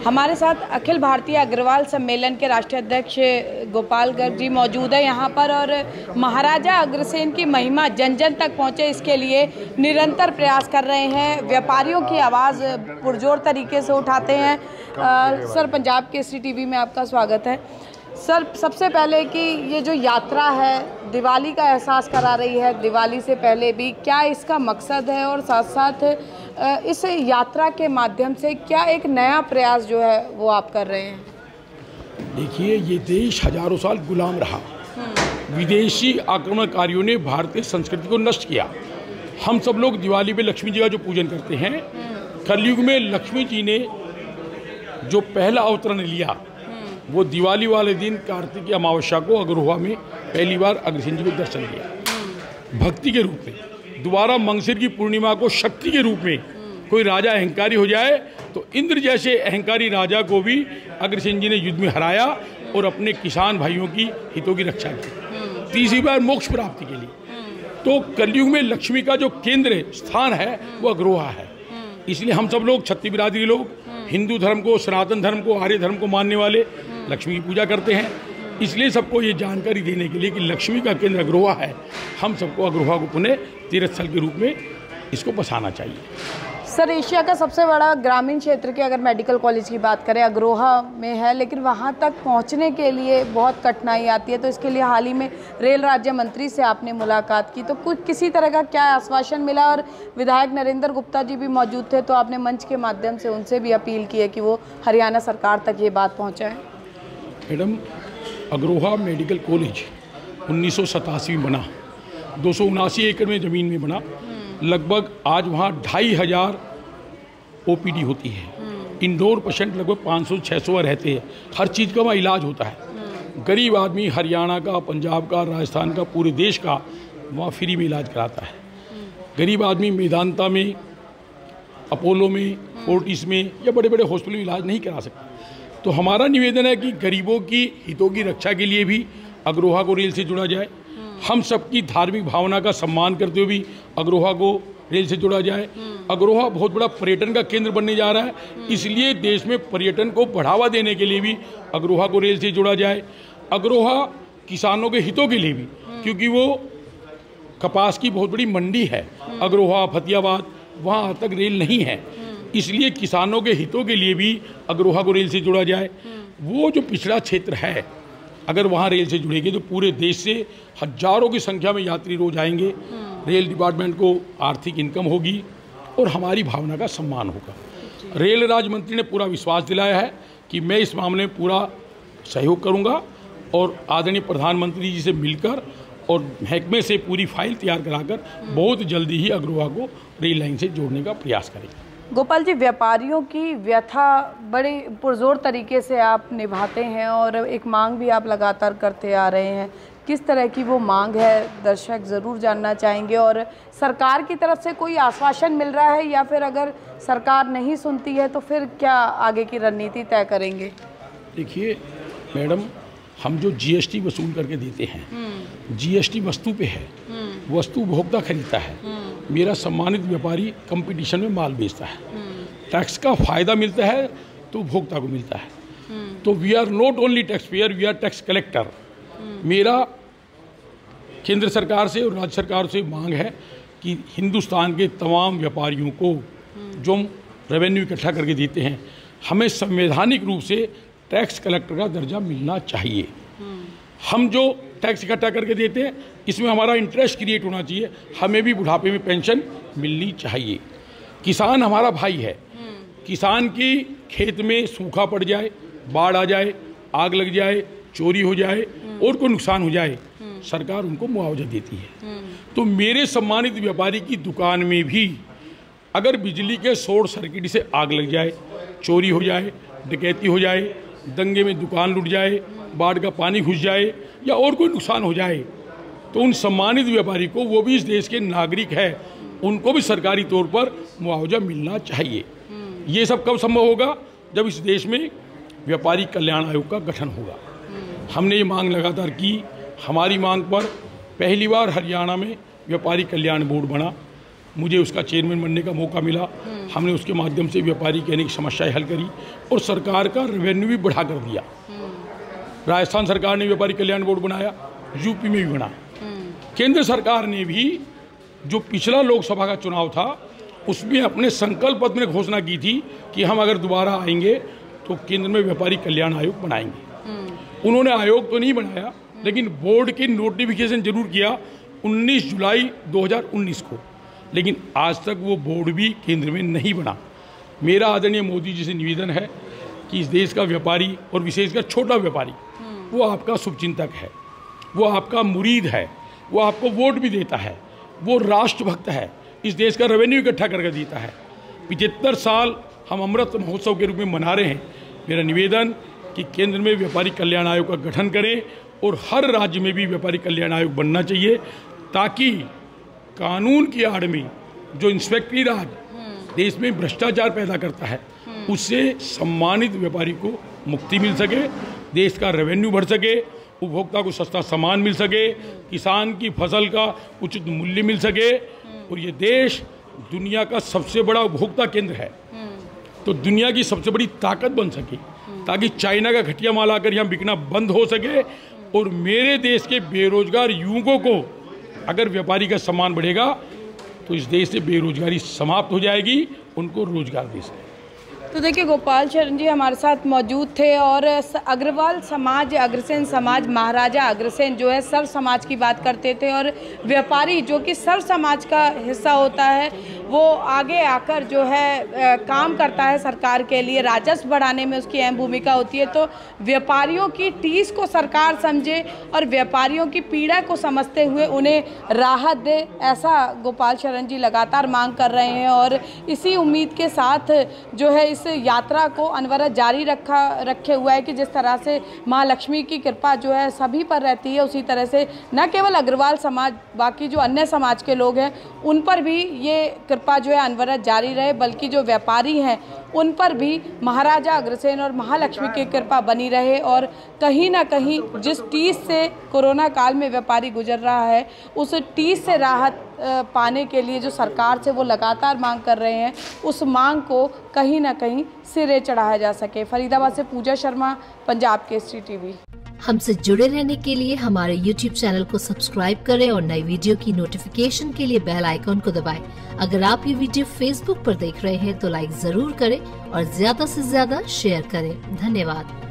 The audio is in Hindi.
हमारे साथ अखिल भारतीय अग्रवाल सम्मेलन के राष्ट्रीय अध्यक्ष गोपाल गर्ग जी मौजूद है यहाँ पर, और महाराजा अग्रसेन की महिमा जन जन तक पहुँचे इसके लिए निरंतर प्रयास कर रहे हैं। व्यापारियों की आवाज़ पुरजोर तरीके से उठाते हैं। सर, पंजाब केसरी टीवी में आपका स्वागत है। सर, सबसे पहले कि ये जो यात्रा है दिवाली का एहसास करा रही है, दिवाली से पहले भी क्या इसका मकसद है, और साथ साथ इस यात्रा के माध्यम से क्या एक नया प्रयास जो है वो आप कर रहे हैं? देखिए, ये देश हजारों साल गुलाम रहा। विदेशी आक्रमणकारियों ने भारतीय संस्कृति को नष्ट किया। हम सब लोग दिवाली में लक्ष्मी जी का जो पूजन करते हैं, कलयुग में लक्ष्मी जी ने जो पहला अवतरण लिया वो दिवाली वाले दिन कार्तिक की अमावस्या को अग्रहोवा में पहली बार अग्रसेन जी को दर्शन दिया भक्ति के रूप में। दोबारा मंगसिर की पूर्णिमा को शक्ति के रूप में कोई राजा अहंकारी हो जाए तो इंद्र जैसे अहंकारी राजा को भी अग्रसेन जी ने युद्ध में हराया और अपने किसान भाइयों की हितों की रक्षा की। तीसरी बार मोक्ष प्राप्ति के लिए। तो कलयुग में लक्ष्मी का जो केंद्र स्थान है वो अग्रहोवा है। इसलिए हम सब लोग क्षत्रिय बिरादरी लोग हिंदू धर्म को, सनातन धर्म को, आर्य धर्म को मानने वाले लक्ष्मी की पूजा करते हैं। इसलिए सबको ये जानकारी देने के लिए कि लक्ष्मी का केंद्र अग्रहोवा है, हम सबको अग्रहोवा को पुनः तीर्थ स्थल के रूप में इसको बसाना चाहिए। सर, एशिया का सबसे बड़ा ग्रामीण क्षेत्र के अगर मेडिकल कॉलेज की बात करें अग्रहोवा में है, लेकिन वहाँ तक पहुँचने के लिए बहुत कठिनाई आती है। तो इसके लिए हाल ही में रेल राज्य मंत्री से आपने मुलाकात की, तो कुछ किसी तरह का क्या आश्वासन मिला? और विधायक नरेंद्र गुप्ता जी भी मौजूद थे, तो आपने मंच के माध्यम से उनसे भी अपील की है कि वो हरियाणा सरकार तक ये बात पहुँचाएँ। मैडम, अग्रहोवा मेडिकल कॉलेज 1987 में बना, 279 एकड़ में ज़मीन में बना। लगभग आज वहाँ 2500 OPD होती है। इंडोर पेशेंट लगभग 500-600 रहते हैं। हर चीज़ का वहाँ इलाज होता है। गरीब आदमी हरियाणा का, पंजाब का, राजस्थान का, पूरे देश का वहाँ फ्री में इलाज कराता है। गरीब आदमी मेदांता में, अपोलो में, फोर्टिस में या बड़े बड़े हॉस्पिटल में इलाज नहीं करा सकता। तो हमारा निवेदन है कि गरीबों की हितों की रक्षा के लिए भी अग्रहोवा को रेल से जोड़ा जाए। हम सबकी धार्मिक भावना का सम्मान करते हुए भी अग्रहोवा को रेल से जोड़ा जाए। अग्रहोवा बहुत बड़ा पर्यटन का केंद्र बनने जा रहा है, इसलिए देश में पर्यटन को बढ़ावा देने के लिए भी अग्रहोवा को रेल से जोड़ा जाए। अग्रहोवा किसानों के हितों के लिए भी, क्योंकि वो कपास की बहुत बड़ी मंडी है अग्रहोवा, फतेहाबाद, वहाँ तक रेल नहीं है, इसलिए किसानों के हितों के लिए भी अग्रहोवा को रेल से जोड़ा जाए। वो जो पिछड़ा क्षेत्र है, अगर वहाँ रेल से जुड़ेगी तो पूरे देश से हजारों की संख्या में यात्री रोज आएंगे। रेल डिपार्टमेंट को आर्थिक इनकम होगी और हमारी भावना का सम्मान होगा। रेल राज्य मंत्री ने पूरा विश्वास दिलाया है कि मैं इस मामले में पूरा सहयोग करूँगा और आदरणीय प्रधानमंत्री जी से मिलकर और महकमे से पूरी फाइल तैयार कराकर बहुत जल्दी ही अग्रहोवा को रेल लाइन से जोड़ने का प्रयास करेंगे। गोपाल जी, व्यापारियों की व्यथा बड़े पुरजोर तरीके से आप निभाते हैं और एक मांग भी आप लगातार करते आ रहे हैं। किस तरह की वो मांग है, दर्शक ज़रूर जानना चाहेंगे। और सरकार की तरफ से कोई आश्वासन मिल रहा है, या फिर अगर सरकार नहीं सुनती है तो फिर क्या आगे की रणनीति तय करेंगे? देखिए मैडम, हम जो GST वसूल करके देते हैं, GST वस्तु पे है, वस्तु उपभोक्ता खरीदता है। मेरा सम्मानित व्यापारी कंपटीशन में माल बेचता है, टैक्स का फायदा मिलता है तो उपभोक्ता को मिलता है। तो we are not only taxpayer, we are tax collector. मेरा केंद्र सरकार से और राज्य सरकार से मांग है कि हिंदुस्तान के तमाम व्यापारियों को जो हम रेवेन्यू इकट्ठा करके देते हैं, हमें संवैधानिक रूप से टैक्स कलेक्टर का दर्जा मिलना चाहिए। हम जो टैक्स इकट्ठा करके देते हैं इसमें हमारा इंटरेस्ट क्रिएट होना चाहिए। हमें भी बुढ़ापे में पेंशन मिलनी चाहिए। किसान हमारा भाई है। किसान की खेत में सूखा पड़ जाए, बाढ़ आ जाए, आग लग जाए, चोरी हो जाए और कोई नुकसान हो जाए, सरकार उनको मुआवजा देती है। तो मेरे सम्मानित व्यापारी की दुकान में भी अगर बिजली के शॉर्ट सर्किट से आग लग जाए, चोरी हो जाए, डकैती हो जाए, दंगे में दुकान लुट जाए, बाढ़ का पानी घुस जाए या और कोई नुकसान हो जाए, तो उन सम्मानित व्यापारी को, वो भी इस देश के नागरिक है, उनको भी सरकारी तौर पर मुआवजा मिलना चाहिए। ये सब कब संभव होगा? जब इस देश में व्यापारी कल्याण आयोग का गठन होगा। हमने ये मांग लगातार की। हमारी मांग पर पहली बार हरियाणा में व्यापारी कल्याण बोर्ड बना। मुझे उसका चेयरमैन बनने का मौका मिला। हमने उसके माध्यम से व्यापारी की अनेक समस्याएं हल करी और सरकार का रेवेन्यू भी बढ़ा कर दिया। राजस्थान सरकार ने व्यापारी कल्याण बोर्ड बनाया, यूपी में भी बना। केंद्र सरकार ने भी जो पिछला लोकसभा का चुनाव था उसमें अपने संकल्प पत्र में घोषणा की थी कि हम अगर दोबारा आएंगे तो केंद्र में व्यापारी कल्याण आयोग बनाएंगे। उन्होंने आयोग तो नहीं बनाया, लेकिन बोर्ड की नोटिफिकेशन जरूर किया 19 जुलाई 2019 को, लेकिन आज तक वो बोर्ड भी केंद्र में नहीं बना। मेरा आदरणीय मोदी जी से निवेदन है कि इस देश का व्यापारी और विशेषकर छोटा व्यापारी वो आपका शुभचिंतक है, वो आपका मुरीद है, वो आपको वोट भी देता है, वो राष्ट्रभक्त है, इस देश का रेवेन्यू इकट्ठा करके देता है। 75 साल हम अमृत महोत्सव के रूप में मना रहे हैं। मेरा निवेदन कि केंद्र में व्यापारी कल्याण आयोग का गठन करें और हर राज्य में भी व्यापारी कल्याण आयोग बनना चाहिए, ताकि कानून की आड़ में जो इंस्पेक्टरी राज देश में भ्रष्टाचार पैदा करता है उससे सम्मानित व्यापारी को मुक्ति मिल सके, देश का रेवेन्यू बढ़ सके, उपभोक्ता को सस्ता सामान मिल सके, किसान की फसल का उचित मूल्य मिल सके और ये देश दुनिया का सबसे बड़ा उपभोक्ता केंद्र है तो दुनिया की सबसे बड़ी ताकत बन सके, ताकि चाइना का घटिया माल आकर यहाँ बिकना बंद हो सके और मेरे देश के बेरोजगार युवकों को अगर व्यापारी का सम्मान बढ़ेगा तो इस देश से बेरोजगारी समाप्त हो जाएगी, उनको रोजगार दे सके। तो देखिए, गोपाल शरण जी हमारे साथ मौजूद थे और अग्रवाल समाज, अग्रसेन समाज, महाराजा अग्रसेन जो है सर्व समाज की बात करते थे और व्यापारी जो कि सर्व समाज का हिस्सा होता है वो आगे आकर जो है काम करता है सरकार के लिए, राजस्व बढ़ाने में उसकी अहम भूमिका होती है। तो व्यापारियों की टीस को सरकार समझे और व्यापारियों की पीड़ा को समझते हुए उन्हें राहत दे, ऐसा गोपाल शरण जी लगातार मांग कर रहे हैं और इसी उम्मीद के साथ जो है इस यात्रा को अनवरत जारी रखे हुआ है कि जिस तरह से माँ लक्ष्मी की कृपा जो है सभी पर रहती है, उसी तरह से न केवल अग्रवाल समाज, बाकी जो अन्य समाज के लोग हैं उन पर भी ये कृपा जो है अनवरत जारी रहे, बल्कि जो व्यापारी हैं उन पर भी महाराजा अग्रसेन और महालक्ष्मी की कृपा बनी रहे और कहीं ना कहीं जिस टीस से कोरोना काल में व्यापारी गुजर रहा है उस टीस से राहत पाने के लिए जो सरकार से वो लगातार मांग कर रहे हैं, उस मांग को कहीं ना कहीं सिरे चढ़ाया जा सके। फरीदाबाद से पूजा शर्मा, पंजाब केसरी टीवी। हमसे जुड़े रहने के लिए हमारे YouTube चैनल को सब्सक्राइब करें और नई वीडियो की नोटिफिकेशन के लिए बेल आइकॉन को दबाएं। अगर आप ये वीडियो Facebook पर देख रहे हैं तो लाइक जरूर करें और ज्यादा से ज्यादा शेयर करें। धन्यवाद।